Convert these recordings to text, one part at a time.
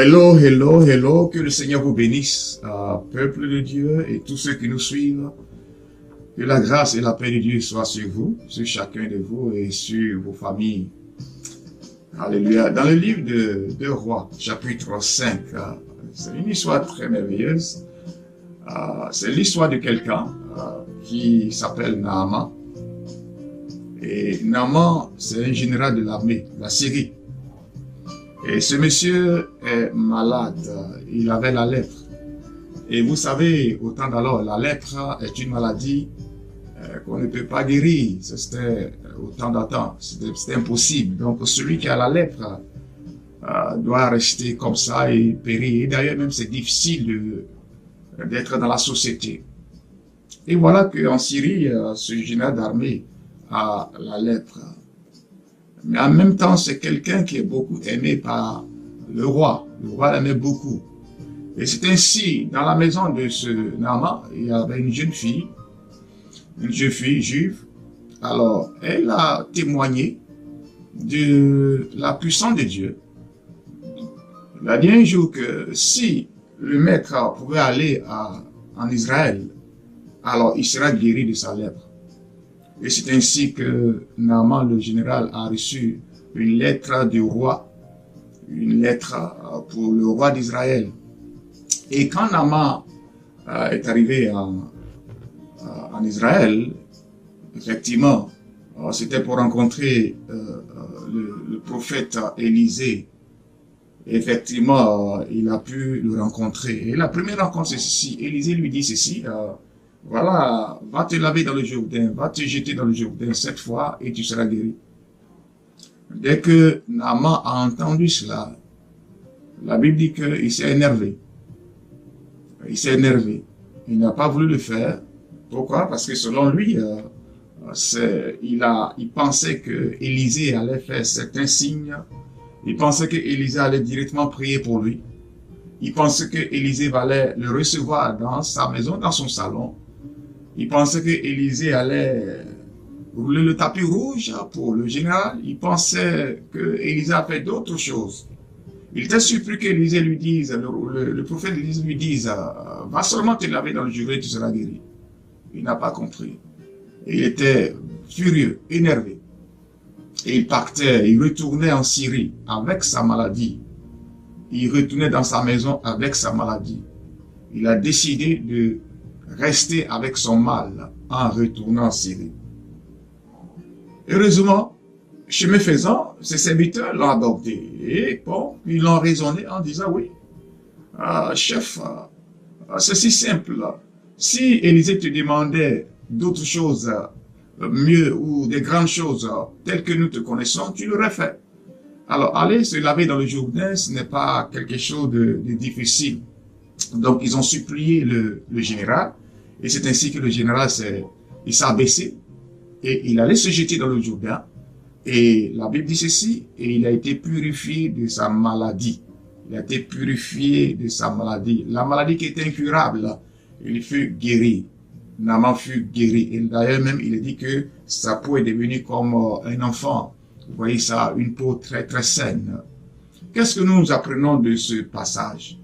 Hello, hello, hello, que le Seigneur vous bénisse, peuple de Dieu et tous ceux qui nous suivent. Que la grâce et la paix de Dieu soient sur vous, sur chacun de vous et sur vos familles. Alléluia. Dans le livre de 2 Rois, chapitre 5, c'est une histoire très merveilleuse. C'est l'histoire de quelqu'un qui s'appelle Naaman. Et Naaman, c'est un général de l'armée, de la Syrie. Et ce monsieur est malade, il avait la lèpre. Et vous savez, au temps d'alors, la lèpre est une maladie qu'on ne peut pas guérir. C'était au temps d'antan, c'était impossible. Donc celui qui a la lèpre doit rester comme ça et périr. Et d'ailleurs même c'est difficile d'être dans la société. Et voilà qu'en Syrie, ce général d'armée a la lèpre. Mais en même temps, c'est quelqu'un qui est beaucoup aimé par le roi. Le roi l'aimait beaucoup. Et c'est ainsi, dans la maison de ce Naaman, il y avait une jeune fille juive. Alors, elle a témoigné de la puissance de Dieu. Il a dit un jour que si le maître pouvait aller en Israël, alors il sera guéri de sa lèpre. Et c'est ainsi que Naaman, le général, a reçu une lettre du roi, une lettre pour le roi d'Israël. Et quand Naaman est arrivé en Israël, effectivement, c'était pour rencontrer le prophète Élisée. Effectivement, il a pu le rencontrer. Et la première rencontre, c'est ceci. Élisée lui dit ceci. Voilà, va te laver dans le Jourdain, va te jeter dans le Jourdain 7 fois et tu seras guéri. Dès que Naaman a entendu cela, la Bible dit qu'il s'est énervé. Il s'est énervé. Il n'a pas voulu le faire. Pourquoi? Parce que selon lui, il pensait que Élisée allait faire certains signes. Il pensait que Élisée allait directement prier pour lui. Il pensait que Élisée allait le recevoir dans sa maison, dans son salon. Il pensait que Élisée allait rouler le tapis rouge pour le général. Il pensait que Élisée a fait d'autres choses. Il était surpris qu'Élisée lui dise, le prophète Élisée lui dise, va seulement te laver dans le Jourdain et tu seras guéri. Il n'a pas compris. Et il était furieux, énervé. Et il partait, il retournait en Syrie avec sa maladie. Il retournait dans sa maison avec sa maladie. Il a décidé de rester avec son mal en retournant en Syrie. Heureusement, chemin faisant, ses serviteurs l'ont adopté. Et bon, ils l'ont raisonné en disant, oui, chef, c'est si simple. Si Élisée te demandait d'autres choses mieux ou des grandes choses telles que nous te connaissons, tu l'aurais fait. Alors, aller se laver dans le Jourdain, ce n'est pas quelque chose de difficile. Donc, ils ont supplié le général, et c'est ainsi que le général s'est abaissé, et il allait se jeter dans le Jourdain, et la Bible dit ceci, et il a été purifié de sa maladie. Il a été purifié de sa maladie. La maladie qui était incurable, il fut guéri. Naaman fut guéri. Et d'ailleurs même, il a dit que sa peau est devenue comme un enfant. Vous voyez ça, une peau très très saine. Qu'est-ce que nous apprenons de ce passage?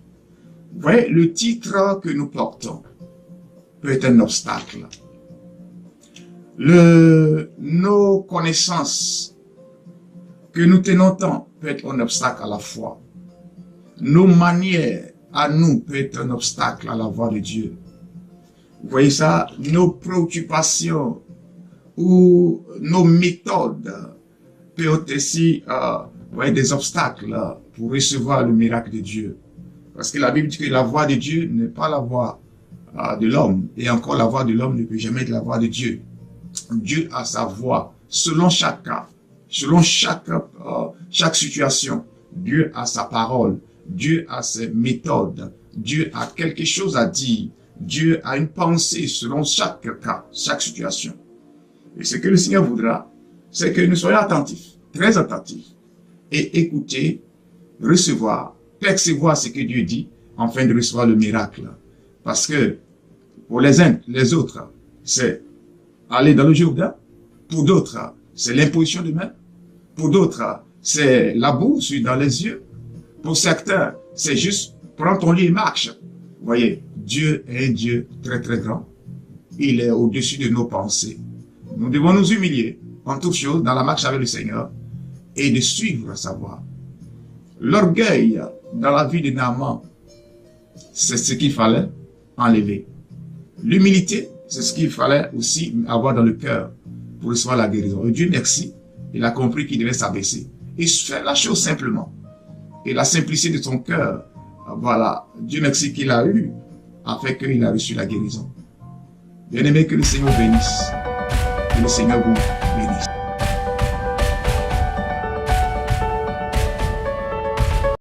Vous voyez, le titre que nous portons peut être un obstacle. Nos connaissances que nous tenons tant peut être un obstacle à la foi. Nos manières à nous peut être un obstacle à la voix de Dieu. Vous voyez ça, nos préoccupations ou nos méthodes peuvent être aussi des obstacles pour recevoir le miracle de Dieu. Parce que la Bible dit que la voix de Dieu n'est pas la voix de l'homme. Et encore, la voix de l'homme ne peut jamais être la voix de Dieu. Dieu a sa voix selon chaque cas, selon chaque situation. Dieu a sa parole, Dieu a ses méthodes, Dieu a quelque chose à dire. Dieu a une pensée selon chaque cas, chaque situation. Et ce que le Seigneur voudra, c'est que nous soyons attentifs, très attentifs, et écouter, recevoir, percevoir ce que Dieu dit, afin de recevoir le miracle. Parce que, pour les uns, les autres, c'est aller dans le Jourdain. Pour d'autres, c'est l'imposition de main. Pour d'autres, c'est la bourse dans les yeux. Pour certains, C'est juste, prends ton lit et marche. Vous voyez, Dieu est un Dieu très très grand. Il est au-dessus de nos pensées. Nous devons nous humilier en toutes choses dans la marche avec le Seigneur et de suivre sa voie. L'orgueil dans la vie de Naaman, c'est ce qu'il fallait enlever. L'humilité, c'est ce qu'il fallait aussi avoir dans le cœur pour recevoir la guérison. Et Dieu merci, il a compris qu'il devait s'abaisser. Et faire la chose simplement. Et la simplicité de son cœur, voilà, Dieu merci qu'il a eu, a fait qu'il a reçu la guérison. Bien-aimé, que le Seigneur bénisse. Que le Seigneur vous